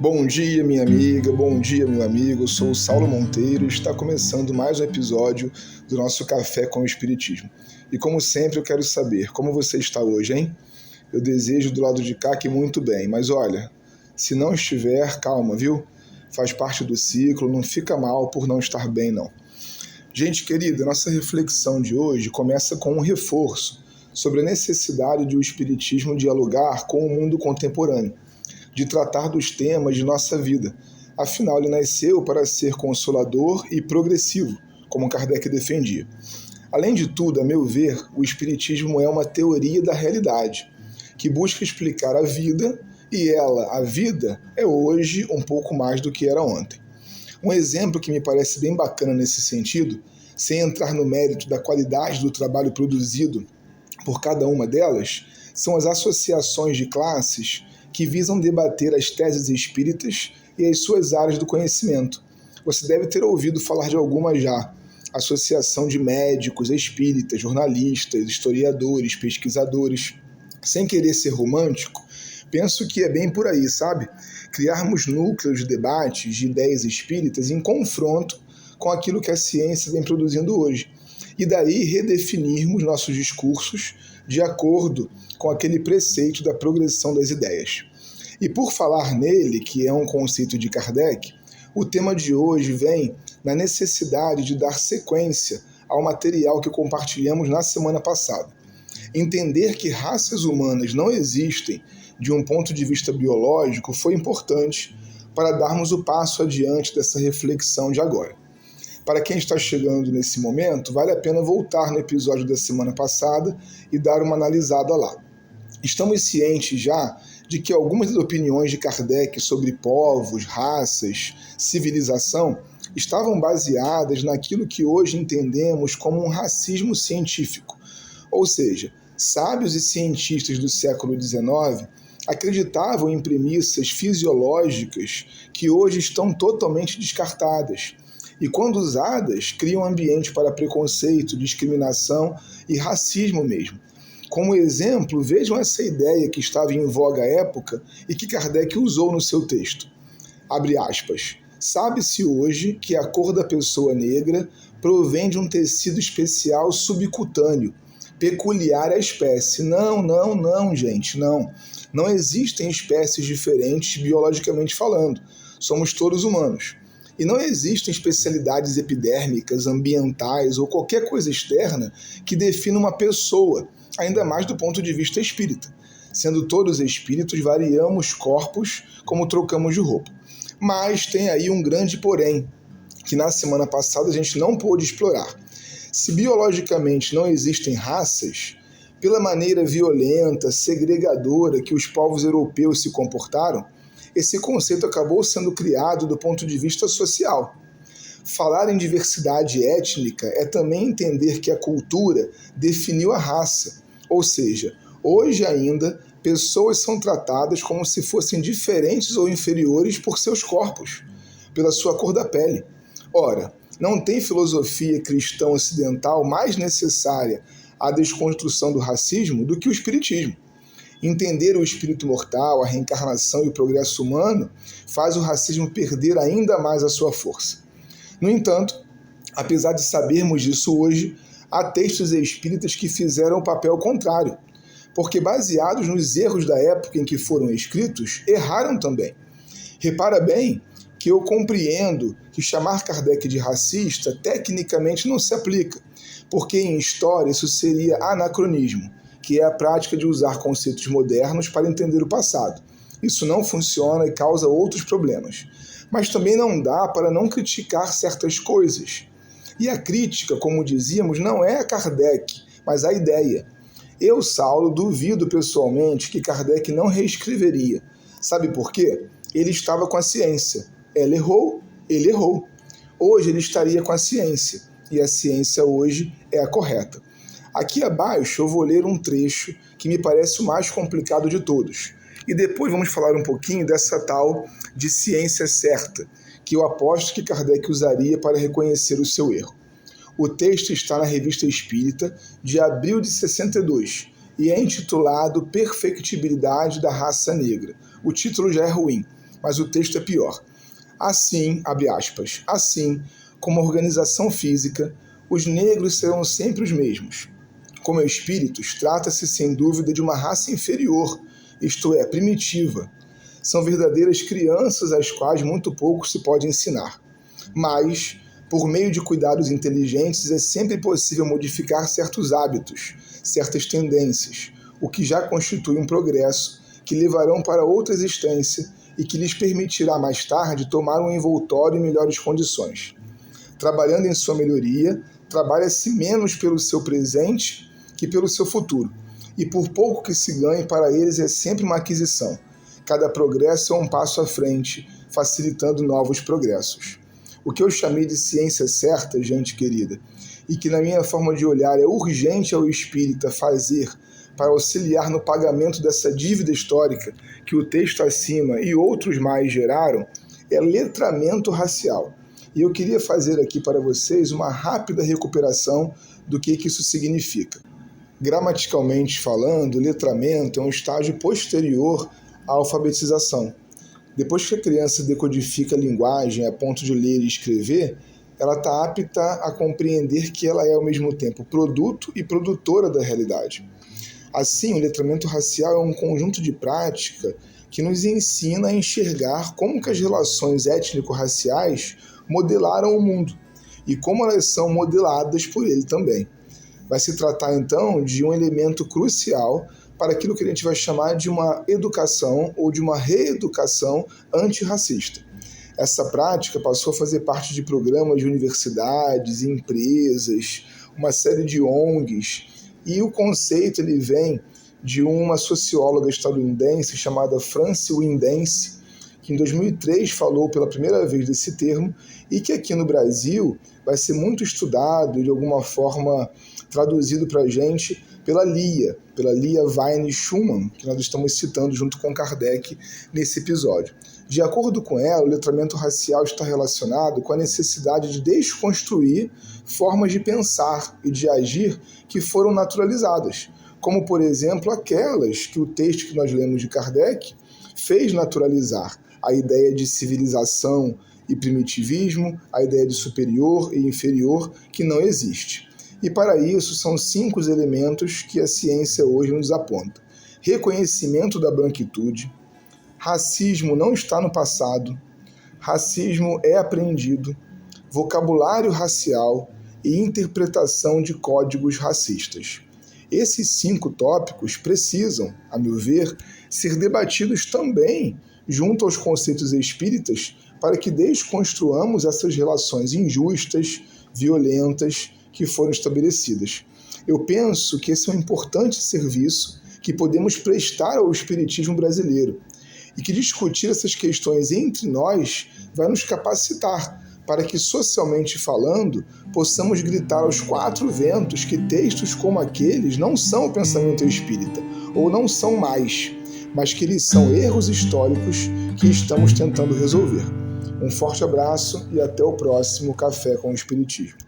Bom dia, minha amiga, bom dia, meu amigo. Eu sou o Saulo Monteiro e está começando mais um episódio do nosso Café com o Espiritismo. E como sempre, eu quero saber como você está hoje, hein? Eu desejo do lado de cá que muito bem, mas olha, se não estiver, calma, viu? Faz parte do ciclo, não fica mal por não estar bem, não. Gente querida, nossa reflexão de hoje começa com um reforço sobre a necessidade de o Espiritismo dialogar com o mundo contemporâneo, de tratar dos temas de nossa vida. Afinal, ele nasceu para ser consolador e progressivo, como Kardec defendia. Além de tudo, a meu ver, o Espiritismo é uma teoria da realidade, que busca explicar a vida, e a vida, é hoje um pouco mais do que era ontem. Um exemplo que me parece bem bacana nesse sentido, sem entrar no mérito da qualidade do trabalho produzido por cada uma delas, são as associações de classes que visam debater as teses espíritas e as suas áreas do conhecimento. Você deve ter ouvido falar de algumas já. Associação de médicos, espíritas, jornalistas, historiadores, pesquisadores. Sem querer ser romântico, penso que é bem por aí, sabe? Criarmos núcleos de debates de ideias espíritas em confronto com aquilo que a ciência vem produzindo hoje. E daí redefinirmos nossos discursos de acordo com aquele preceito da progressão das ideias. E por falar nele, que é um conceito de Kardec, o tema de hoje vem na necessidade de dar sequência ao material que compartilhamos na semana passada. Entender que raças humanas não existem de um ponto de vista biológico foi importante para darmos o passo adiante dessa reflexão de agora. Para quem está chegando nesse momento, vale a pena voltar no episódio da semana passada e dar uma analisada lá. Estamos cientes já de que algumas das opiniões de Kardec sobre povos, raças, civilização estavam baseadas naquilo que hoje entendemos como um racismo científico. Ou seja, sábios e cientistas do século XIX acreditavam em premissas fisiológicas que hoje estão totalmente descartadas. E quando usadas, criam ambiente para preconceito, discriminação e racismo mesmo. Como exemplo, vejam essa ideia que estava em voga à época e que Kardec usou no seu texto. Abre aspas. Sabe-se hoje que a cor da pessoa negra provém de um tecido especial subcutâneo, peculiar à espécie. Não, gente, não. Não existem espécies diferentes biologicamente falando. Somos todos humanos. E não existem especialidades epidérmicas, ambientais ou qualquer coisa externa que defina uma pessoa, ainda mais do ponto de vista espírita. Sendo todos espíritos, variamos corpos como trocamos de roupa. Mas tem aí um grande porém, que na semana passada a gente não pôde explorar. Se biologicamente não existem raças, pela maneira violenta, segregadora que os povos europeus se comportaram, esse conceito acabou sendo criado do ponto de vista social. Falar em diversidade étnica é também entender que a cultura definiu a raça, ou seja, hoje ainda, pessoas são tratadas como se fossem diferentes ou inferiores por seus corpos, pela sua cor da pele. Ora, não tem filosofia cristã ocidental mais necessária à desconstrução do racismo do que o espiritismo. Entender o espírito mortal, a reencarnação e o progresso humano faz o racismo perder ainda mais a sua força. No entanto, apesar de sabermos disso hoje, há textos espíritas que fizeram o papel contrário, porque baseados nos erros da época em que foram escritos, erraram também. Repara bem que eu compreendo que chamar Kardec de racista tecnicamente não se aplica, porque em história isso seria anacronismo, que é a prática de usar conceitos modernos para entender o passado. Isso não funciona e causa outros problemas. Mas também não dá para não criticar certas coisas. E a crítica, como dizíamos, não é a Kardec, mas a ideia. Eu, Saulo, duvido pessoalmente que Kardec não reescreveria. Sabe por quê? Ele estava com a ciência. Ela errou, ele errou. Hoje ele estaria com a ciência, e a ciência hoje é a correta. Aqui abaixo eu vou ler um trecho que me parece o mais complicado de todos. E depois vamos falar um pouquinho dessa tal de ciência certa, que eu aposto que Kardec usaria para reconhecer o seu erro. O texto está na Revista Espírita, de abril de 62, e é intitulado Perfectibilidade da Raça Negra. O título já é ruim. mas o texto é pior. Assim, abre aspas, assim como a organização física, os negros serão sempre os mesmos. Como espíritos, trata-se sem dúvida de uma raça inferior, isto é, primitiva. São verdadeiras crianças às quais muito pouco se pode ensinar. Mas, por meio de cuidados inteligentes, é sempre possível modificar certos hábitos, certas tendências, o que já constitui um progresso que levarão para outra existência e que lhes permitirá mais tarde tomar um envoltório em melhores condições. Trabalhando em sua melhoria, trabalha-se menos pelo seu presente que pelo seu futuro, e por pouco que se ganhe para eles é sempre uma aquisição. Cada progresso é um passo à frente, facilitando novos progressos. O que eu chamei de ciência certa, gente querida, e que na minha forma de olhar é urgente ao espírita fazer para auxiliar no pagamento dessa dívida histórica que o texto acima e outros mais geraram, é letramento racial. E eu queria fazer aqui para vocês uma rápida recuperação do que isso significa. Gramaticalmente falando, letramento é um estágio posterior à alfabetização. Depois que a criança decodifica a linguagem a ponto de ler e escrever, ela está apta a compreender que ela é ao mesmo tempo produto e produtora da realidade. Assim, o letramento racial é um conjunto de prática que nos ensina a enxergar como que as relações étnico-raciais modelaram o mundo e como elas são modeladas por ele também. Vai se tratar, então, de um elemento crucial para aquilo que a gente vai chamar de uma educação ou de uma reeducação antirracista. Essa prática passou a fazer parte de programas de universidades, empresas, uma série de ONGs, e o conceito ele vem de uma socióloga estadunidense chamada Frances Windence, que em 2003 falou pela primeira vez desse termo e que aqui no Brasil vai ser muito estudado e de alguma forma traduzido para a gente pela Lia Weine Schumann, que nós estamos citando junto com Kardec nesse episódio. De acordo com ela, o letramento racial está relacionado com a necessidade de desconstruir formas de pensar e de agir que foram naturalizadas, como, por exemplo, aquelas que o texto que nós lemos de Kardec fez naturalizar, a ideia de civilização e primitivismo, a ideia de superior e inferior, que não existe. E para isso são 5 elementos que a ciência hoje nos aponta. Reconhecimento da branquitude, racismo não está no passado, racismo é aprendido, vocabulário racial e interpretação de códigos racistas. Esses 5 tópicos precisam, a meu ver, ser debatidos também junto aos conceitos espíritas para que desconstruamos essas relações injustas, violentas, que foram estabelecidas. Eu penso que esse é um importante serviço que podemos prestar ao espiritismo brasileiro e que discutir essas questões entre nós vai nos capacitar para que, socialmente falando, possamos gritar aos 4 ventos que textos como aqueles não são o pensamento espírita, ou não são mais, mas que eles são erros históricos que estamos tentando resolver. Um forte abraço e até o próximo Café com o Espiritismo.